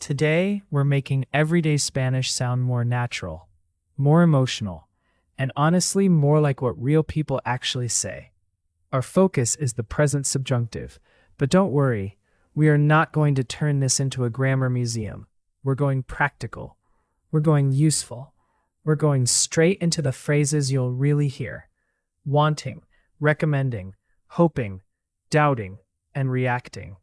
Today, we're making everyday Spanish sound more natural, more emotional, and honestly more like what real people actually say. Our focus is the present subjunctive, but don't worry, we are not going to turn this into a grammar museum. We're going practical. We're going useful. We're going straight into the phrases you'll really hear. Wanting, recommending, hoping, doubting, and reacting.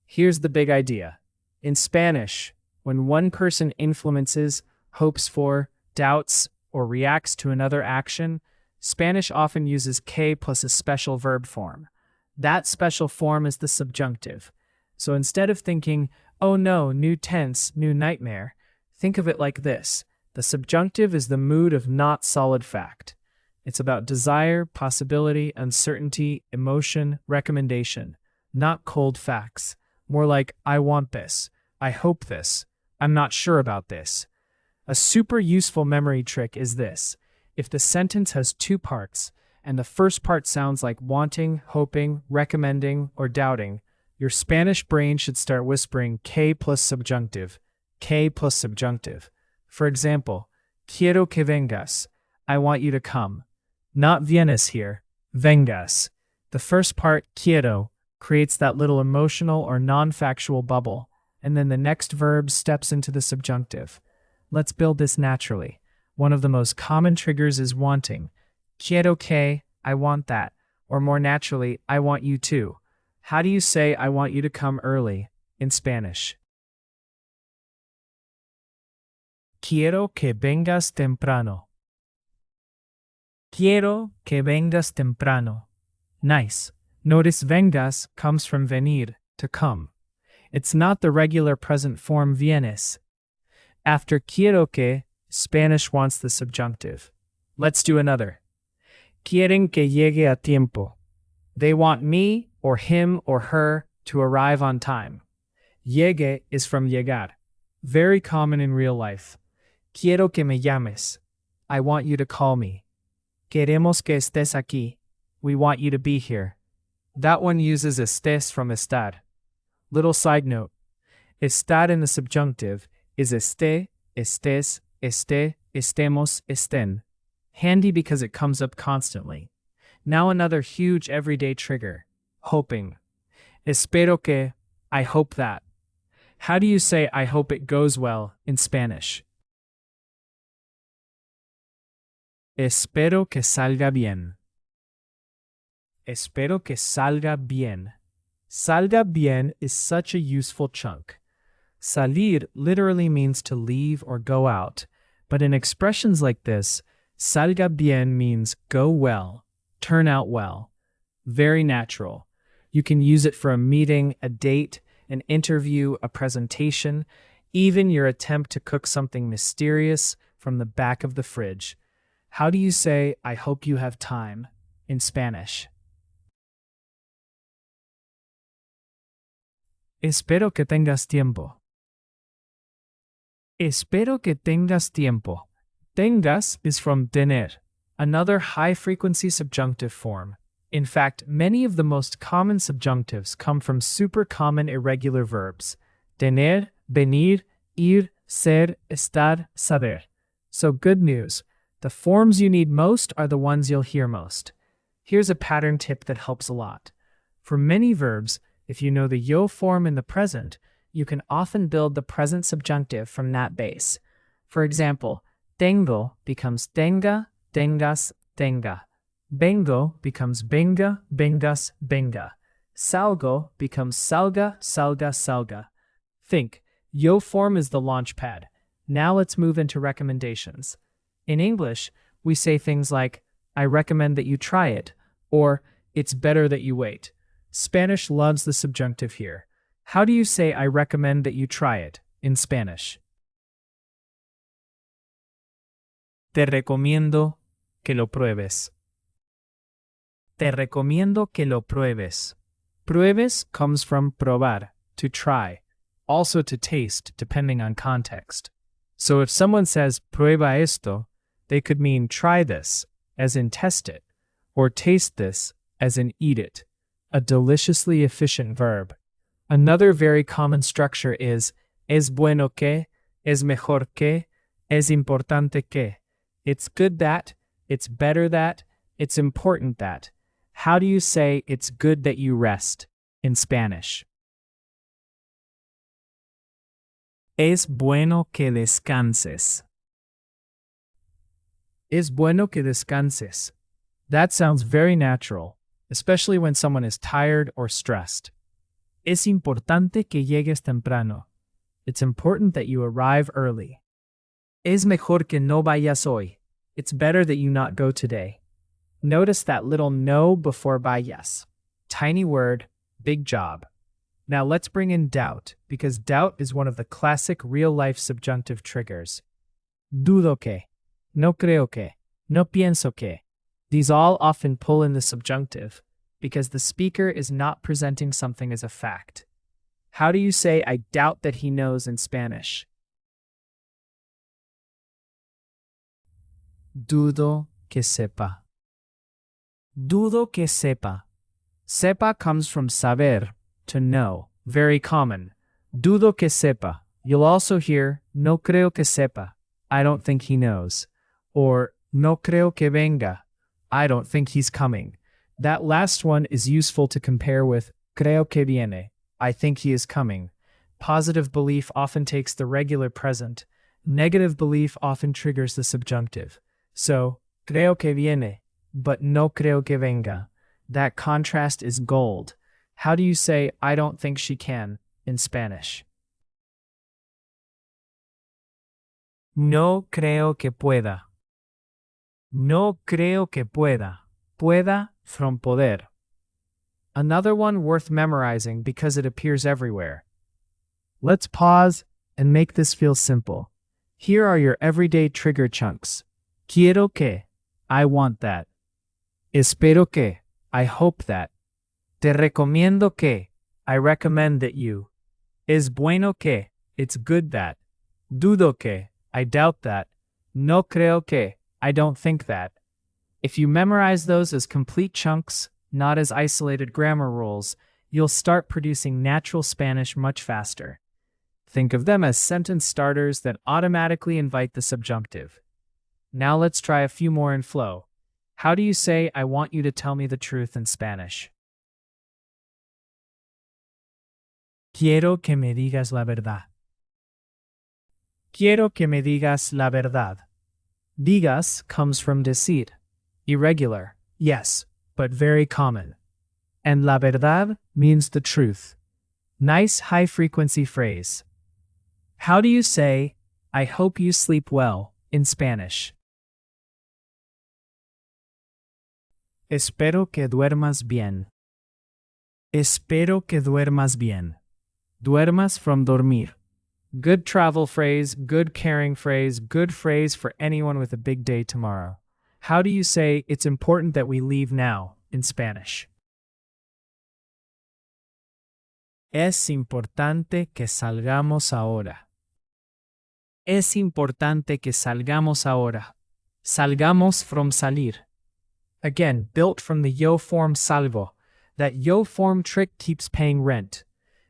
Here's the big idea. In Spanish, when one person influences, hopes for, doubts, or reacts to another action, Spanish often uses que plus a special verb form. That special form is the subjunctive. So instead of thinking, oh no, new tense, new nightmare, think of it like this. The subjunctive is the mood of not solid fact. It's about desire, possibility, uncertainty, emotion, recommendation, not cold facts. More like, I want this, I hope this, I'm not sure about this. A super useful memory trick is this. If the sentence has two parts, and the first part sounds like wanting, hoping, recommending, or doubting, your Spanish brain should start whispering que plus subjunctive, que plus subjunctive. For example, quiero que vengas, I want you to come. Not vienes here, vengas. The first part, quiero, creates that little emotional or non-factual bubble, and then the next verb steps into the subjunctive. Let's build this naturally. One of the most common triggers is wanting. Quiero que, I want that. Or more naturally, I want you to. How do you say I want you to come early in Spanish? Quiero que vengas temprano. Quiero que vengas temprano. Nice. Notice vengas comes from venir, to come. It's not the regular present form vienes. After quiero que, Spanish wants the subjunctive. Let's do another. Quieren que llegue a tiempo. They want me, or him, or her, to arrive on time. Llegue is from llegar. Very common in real life. Quiero que me llames. I want you to call me. Queremos que estés aquí. We want you to be here. That one uses estés from estar. Little side note. Estar in the subjunctive is esté, estés, esté, estemos, estén. Handy because it comes up constantly. Now another huge everyday trigger. Hoping. Espero que, I hope that. How do you say I hope it goes well in Spanish? Espero que salga bien. Espero que salga bien. Salga bien is such a useful chunk. Salir literally means to leave or go out, but in expressions like this, salga bien means go well, turn out well. Very natural. You can use it for a meeting, a date, an interview, a presentation, even your attempt to cook something mysterious from the back of the fridge. How do you say, I hope you have time, in Spanish? Espero que tengas tiempo. Espero que tengas tiempo. Tengas is from tener, another high-frequency subjunctive form. In fact, many of the most common subjunctives come from super common irregular verbs. Tener, venir, ir, ser, estar, saber. So good news. The forms you need most are the ones you'll hear most. Here's a pattern tip that helps a lot. For many verbs, if you know the yo form in the present, you can often build the present subjunctive from that base. For example, tengo becomes tenga, tengas, tenga. Vengo becomes venga, vengas, venga. Salgo becomes salga, salga, salga. Think, yo form is the launch pad. Now let's move into recommendations. In English, we say things like, I recommend that you try it, or it's better that you wait. Spanish loves the subjunctive here. How do you say I recommend that you try it in Spanish? Te recomiendo que lo pruebes. Te recomiendo que lo pruebes. Pruebes comes from probar, to try, also to taste depending on context. So if someone says prueba esto, they could mean try this, as in test it, or taste this, as in eat it. A deliciously efficient verb. Another very common structure is Es bueno que, es mejor que, es importante que. It's good that, it's better that, it's important that. How do you say it's good that you rest in Spanish? Es bueno que descanses. Es bueno que descanses. That sounds very natural, especially when someone is tired or stressed. Es importante que llegues temprano. It's important that you arrive early. Es mejor que no vayas hoy. It's better that you not go today. Notice that little no before vayas. Tiny word, big job. Now let's bring in doubt, because doubt is one of the classic real-life subjunctive triggers. Dudo que, no creo que, no pienso que. These all often pull in the subjunctive, because the speaker is not presenting something as a fact. How do you say I doubt that he knows in Spanish? Dudo que sepa. Dudo que sepa. Sepa comes from saber, to know, very common. Dudo que sepa. You'll also hear no creo que sepa. I don't think he knows. Or no creo que venga. I don't think he's coming. That last one is useful to compare with creo que viene. I think he is coming. Positive belief often takes the regular present. Negative belief often triggers the subjunctive. So, creo que viene, but no creo que venga. That contrast is gold. How do you say I don't think she can in Spanish? No creo que pueda. No creo que pueda. Pueda from poder. Another one worth memorizing because it appears everywhere. Let's pause and make this feel simple. Here are your everyday trigger chunks. Quiero que, I want that. Espero que, I hope that. Te recomiendo que, I recommend that you. Es bueno que, it's good that. Dudo que, I doubt that. No creo que, I don't think that. If you memorize those as complete chunks, not as isolated grammar rules, you'll start producing natural Spanish much faster. Think of them as sentence starters that automatically invite the subjunctive. Now let's try a few more in flow. How do you say I want you to tell me the truth in Spanish? Quiero que me digas la verdad. Quiero que me digas la verdad. Digas comes from decir. Irregular, yes, but very common. And la verdad means the truth. Nice high-frequency phrase. How do you say, I hope you sleep well, in Spanish? Espero que duermas bien. Espero que duermas bien. Duermas from dormir. Good travel phrase, good caring phrase, good phrase for anyone with a big day tomorrow. How do you say it's important that we leave now in Spanish? Es importante que salgamos ahora. Es importante que salgamos ahora. Salgamos from salir. Again, built from the yo form salvo. That yo form trick keeps paying rent.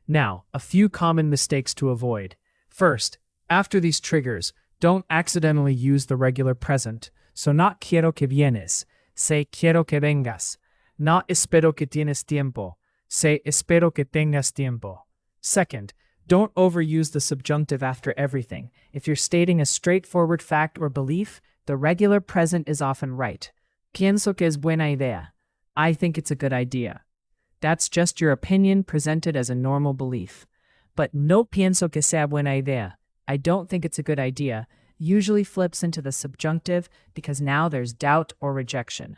Now, a few common mistakes to avoid. First, after these triggers, don't accidentally use the regular present. So not quiero que vienes, say quiero que vengas. Not espero que tienes tiempo, say espero que tengas tiempo. Second, don't overuse the subjunctive after everything. If you're stating a straightforward fact or belief, the regular present is often right. Pienso que es buena idea. I think it's a good idea. That's just your opinion presented as a normal belief. But no pienso que sea buena idea. I don't think it's a good idea usually flips into the subjunctive because now there's doubt or rejection.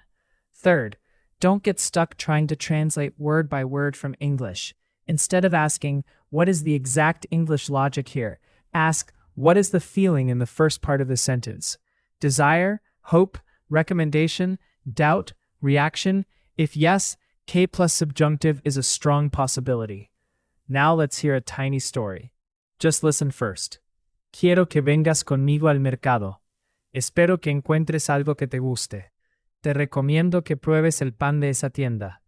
Third, don't get stuck trying to translate word by word from English. Instead of asking, what is the exact English logic here? Ask, what is the feeling in the first part of the sentence? Desire, hope, recommendation, doubt, reaction? If yes, K plus subjunctive is a strong possibility. Now let's hear a tiny story. Just listen first. Quiero que vengas conmigo al mercado. Espero que encuentres algo que te guste. Te recomiendo que pruebes el pan de esa tienda.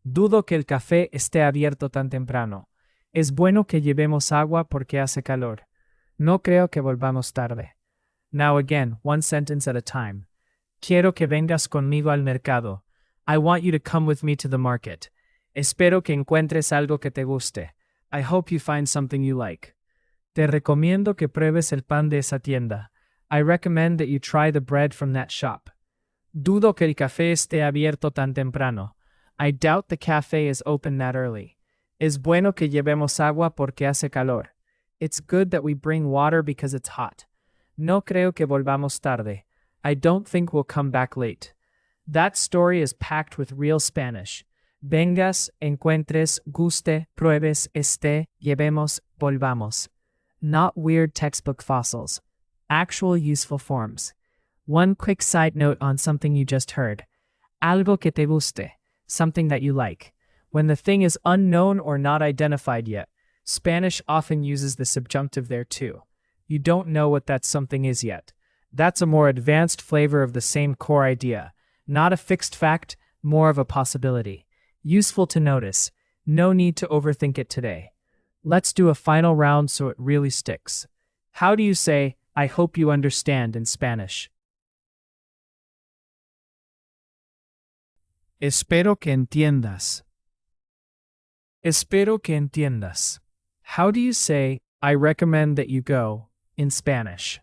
Dudo que el café esté abierto tan temprano. Es bueno que llevemos agua porque hace calor. No creo que volvamos tarde. Now again, one sentence at a time. Quiero que vengas conmigo al mercado. I want you to come with me to the market. Espero que encuentres algo que te guste. I hope you find something you like. Te recomiendo que pruebes el pan de esa tienda. I recommend that you try the bread from that shop. Dudo que el café esté abierto tan temprano. I doubt the cafe is open that early. Es bueno que llevemos agua porque hace calor. It's good that we bring water because it's hot. No creo que volvamos tarde. I don't think we'll come back late. That story is packed with real Spanish. Vengas, encuentres, guste, pruebes, esté, llevemos, volvamos. Not weird textbook fossils. Actual useful forms. One quick side note on something you just heard. Algo que te guste. Something that you like. When the thing is unknown or not identified yet, Spanish often uses the subjunctive there too. You don't know what that something is yet. That's a more advanced flavor of the same core idea. Not a fixed fact, more of a possibility. Useful to notice. No need to overthink it today. Let's do a final round so it really sticks. How do you say, I hope you understand in Spanish? Espero que entiendas. Espero que entiendas. How do you say, I recommend that you go, in Spanish?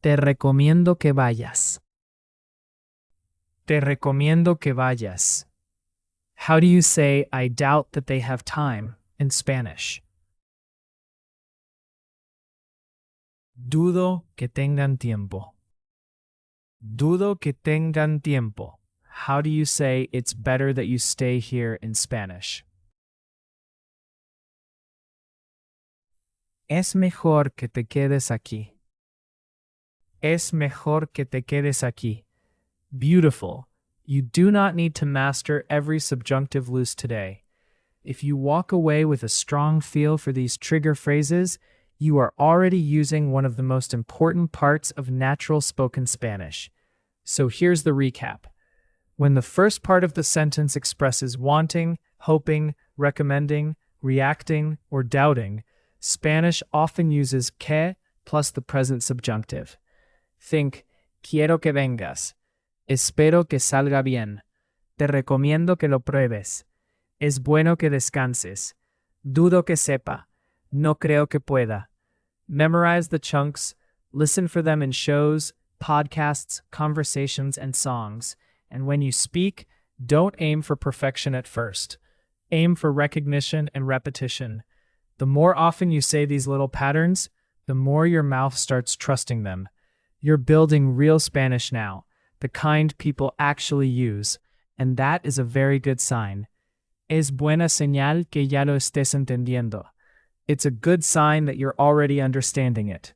Te recomiendo que vayas. Te recomiendo que vayas. How do you say, I doubt that they have time, in Spanish? Dudo que tengan tiempo. Dudo que tengan tiempo. How do you say it's better that you stay here in Spanish? Es mejor que te quedes aquí. Es mejor que te quedes aquí. Beautiful. You do not need to master every subjunctive loose today. If you walk away with a strong feel for these trigger phrases, you are already using one of the most important parts of natural spoken Spanish. So here's the recap. When the first part of the sentence expresses wanting, hoping, recommending, reacting, or doubting, Spanish often uses que plus the present subjunctive. Think, quiero que vengas. Espero que salga bien. Te recomiendo que lo pruebes. Es bueno que descanses. Dudo que sepa. No creo que pueda. Memorize the chunks, listen for them in shows, podcasts, conversations, and songs. And when you speak, don't aim for perfection at first. Aim for recognition and repetition. The more often you say these little patterns, the more your mouth starts trusting them. You're building real Spanish now, the kind people actually use, and that is a very good sign. Es buena señal que ya lo estés entendiendo. It's a good sign that you're already understanding it.